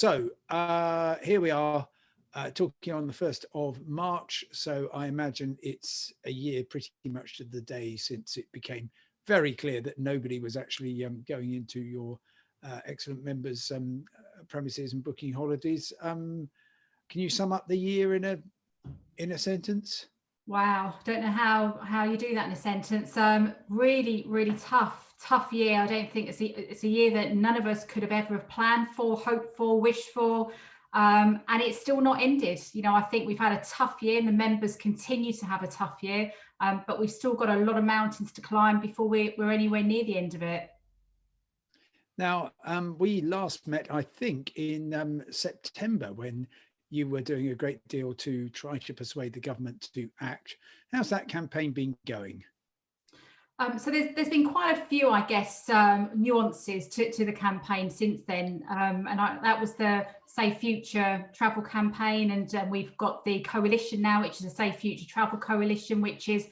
Here we are talking on the 1st of March. So I imagine it's a year pretty much to the day since it became very clear that nobody was actually going into your excellent members' premises and booking holidays. Can you sum up the year in a sentence? Wow, don't know how you do that in a sentence. Really tough year. I don't think it's a year that none of us could have ever have planned for, hoped for, wished for, and it's still not ended. I think we've had a tough year, and the members continue to have a tough year, but we've still got a lot of mountains to climb before we're anywhere near the end of it. Now, we last met, I think, in September when you were doing a great deal to try to persuade the government to act. How's that campaign been going? So there's been quite a few, I guess, nuances to the campaign since then, that was the Safe Future Travel campaign, and we've got the coalition now, which is a Safe Future Travel Coalition, which is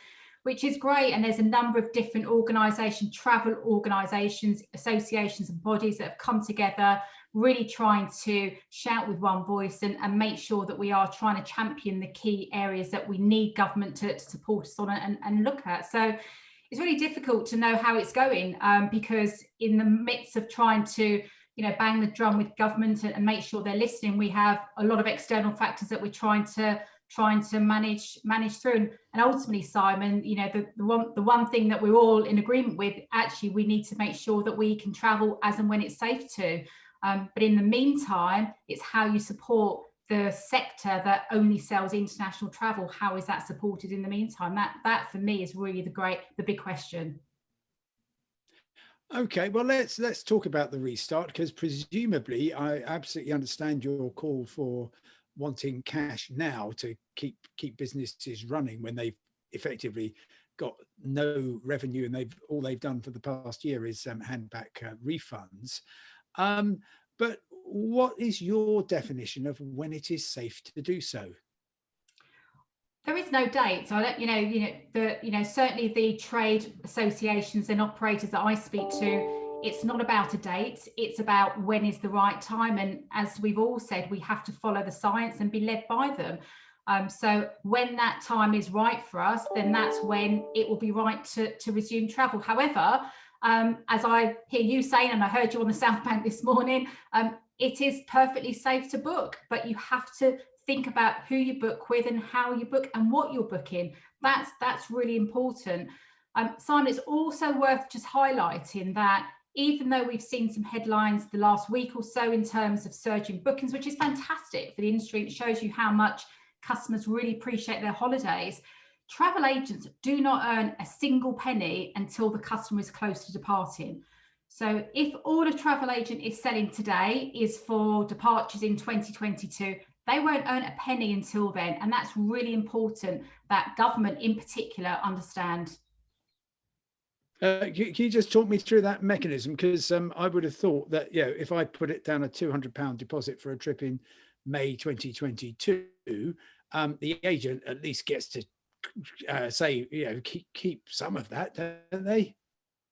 great. And there's a number of different organisations, travel organisations, associations and bodies that have come together, really trying to shout with one voice and make sure that we are trying to champion the key areas that we need government to support us on and look at. So it's really difficult to know how it's going, because in the midst of trying to bang the drum with government and make sure they're listening, we have a lot of external factors that we're trying to manage through. And ultimately, Simon, the one thing that we're all in agreement with, actually, we need to make sure that we can travel as and when it's safe to. But in the meantime, it's how you support the sector that only sells international travel. How is that supported in the meantime? That for me is really the big question. Okay, well, let's talk about the restart, because presumably I absolutely understand your call for wanting cash now to keep businesses running when they've effectively got no revenue, and all they've done for the past year is hand back refunds. But what is your definition of when it is safe to do so? There is no date. So I'll let certainly the trade associations and operators that I speak to, it's not about a date, it's about when is the right time. And as we've all said, we have to follow the science and be led by them. So when that time is right for us, then that's when it will be right to resume travel. However, as I hear you saying, and I heard you on the South Bank this morning, it is perfectly safe to book, but you have to think about who you book with and how you book and what you're booking. That's really important. Simon, it's also worth just highlighting that even though we've seen some headlines the last week or so in terms of surging bookings, which is fantastic for the industry, it shows you how much customers really appreciate their holidays. Travel agents do not earn a single penny until the customer is close to departing. So if all a travel agent is selling today is for departures in 2022, they won't earn a penny until then. And that's really important that government in particular understand. Can you just talk me through that mechanism? Because I would have thought that, if I put it down a £200 deposit for a trip in May 2022, the agent at least gets to say, keep some of that, don't they?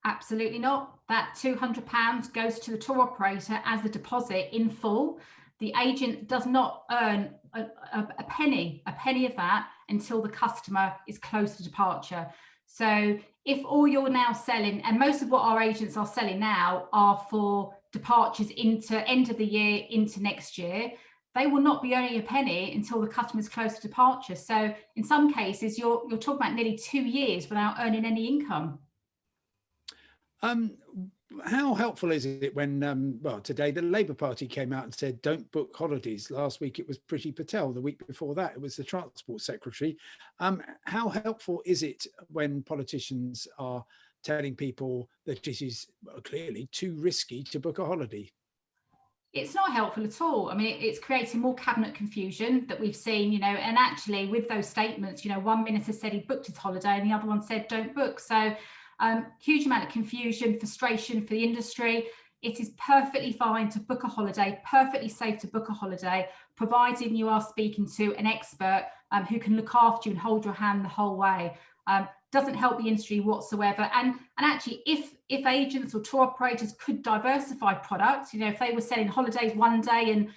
Absolutely not. That £200 goes to the tour operator as a deposit in full. The agent does not earn a penny of that until the customer is close to departure. So if all you're now selling, and most of what our agents are selling now are for departures into end of the year, into next year, they will not be earning a penny until the customer is close to departure. So in some cases, you're talking about nearly 2 years without earning any income. How helpful is it when, today the Labour Party came out and said, don't book holidays. Last week it was Priti Patel. The week before that, it was the Transport Secretary. How helpful is it when politicians are telling people that it is clearly too risky to book a holiday? It's not helpful at all. I mean, it's creating more cabinet confusion that we've seen, and actually with those statements, one minister said he booked his holiday and the other one said don't book. So huge amount of confusion, frustration for the industry. It is perfectly fine to book a holiday, perfectly safe to book a holiday, providing you are speaking to an expert who can look after you and hold your hand the whole way. doesn't help the industry whatsoever. And actually, if agents or tour operators could diversify products, if they were selling holidays one day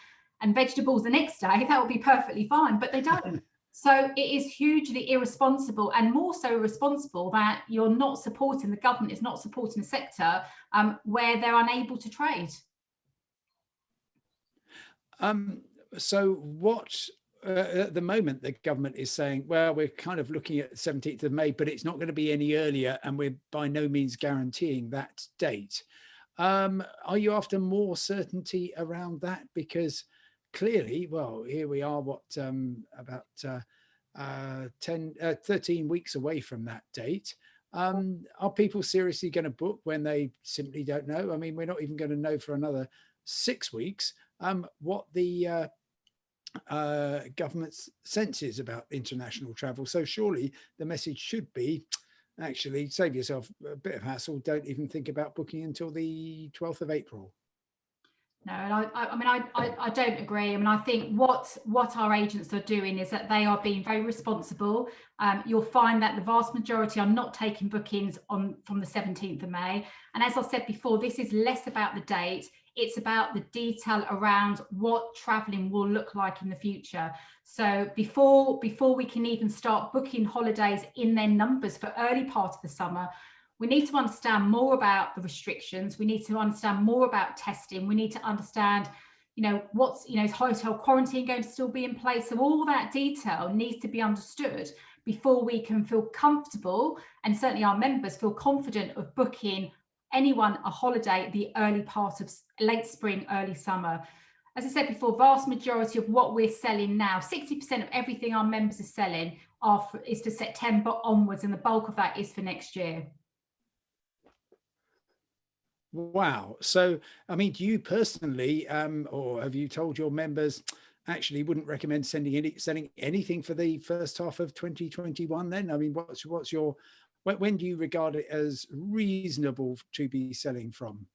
and vegetables the next day, that would be perfectly fine, but they don't. So it is hugely irresponsible, and more so irresponsible that you're not supporting, the government is not supporting the sector where they're unable to trade. So what, at the moment, the government is saying, well, we're kind of looking at the 17th of May, but it's not going to be any earlier, and we're by no means guaranteeing that date. Are you after more certainty around that? Because clearly, well, here we are, about 13 weeks away from that date. Are people seriously going to book when they simply don't know? I mean, we're not even going to know for another 6 weeks what the government's sense is about international travel. So surely the message should be, actually, save yourself a bit of hassle. Don't even think about booking until the 12th of April. No, and I don't agree. I mean, I think what our agents are doing is that they are being very responsible. You'll find that the vast majority are not taking bookings from the 17th of May. And as I said before, this is less about the date. It's about the detail around what traveling will look like in the future. So before we can even start booking holidays in their numbers for early part of the summer, we need to understand more about the restrictions. We need to understand more about testing. We need to understand, is hotel quarantine going to still be in place? So all that detail needs to be understood before we can feel comfortable, and certainly our members feel confident of booking anyone a holiday the early part of late spring, early summer. As I said before, vast majority of what we're selling now, 60% of everything our members are selling is for September onwards, and the bulk of that is for next year. Wow. So, I mean, do you personally, or have you told your members, actually wouldn't recommend selling anything for the first half of 2021 then? I mean, what's your, when do you regard it as reasonable to be selling from?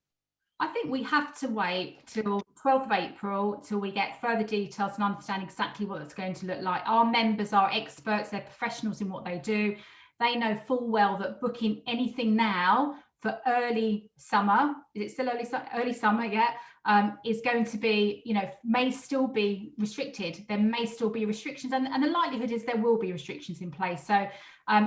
I think we have to wait till 12th of April till we get further details and understand exactly what it's going to look like. Our members are experts, they're professionals in what they do. They know full well that booking anything now for early summer, is it still early summer? Yeah, is going to be, may still be restricted. There may still be restrictions, and the likelihood is there will be restrictions in place. So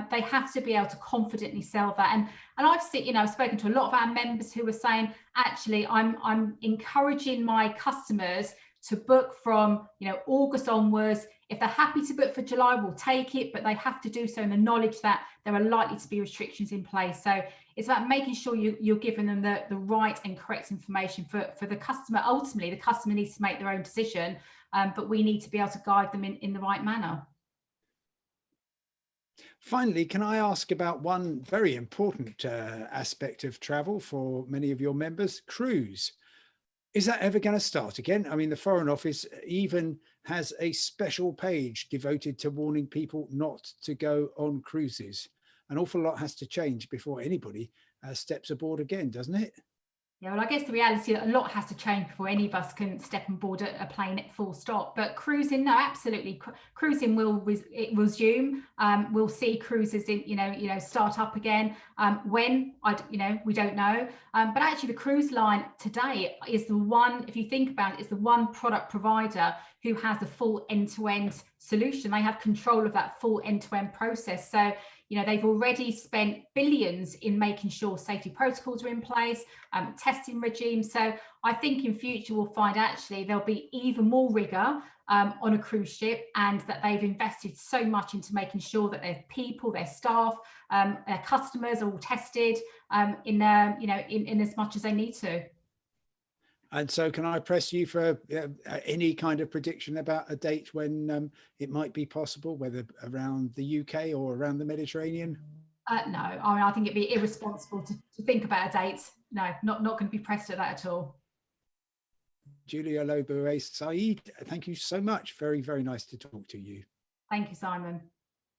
they have to be able to confidently sell that. And I've seen, I've spoken to a lot of our members who are saying, actually, I'm encouraging my customers to book from, August onwards. If they're happy to book for July, we'll take it, but they have to do so in the knowledge that there are likely to be restrictions in place. So it's about making sure you're giving them the right and correct information for the customer. Ultimately, the customer needs to make their own decision, but we need to be able to guide them in the right manner. Finally, can I ask about one very important aspect of travel for many of your members, cruise? Is that ever going to start again? I mean, the Foreign Office even has a special page devoted to warning people not to go on cruises. An awful lot has to change before anybody steps aboard again, doesn't it? Yeah, well, I guess the reality is a lot has to change before any of us can step on board a plane at full stop. But cruising, no, absolutely, cruising will resume. We'll see cruises start up again. When we don't know. But actually, the cruise line today is the one. If you think about it, is the one product provider who has the full end-to-end solution. They have control of that full end-to-end process. So they've already spent billions in making sure safety protocols are in place, testing regimes. So I think in future we'll find actually there'll be even more rigor on a cruise ship, and that they've invested so much into making sure that their people, their staff, their customers are all tested in as much as they need to. And so can I press you for any kind of prediction about a date when it might be possible, whether around the UK or around the Mediterranean? No, I mean, I think it'd be irresponsible to think about a date. No, not going to be pressed at that at all. Julia Lo Bue-Said, thank you so much. Very, very nice to talk to you. Thank you, Simon.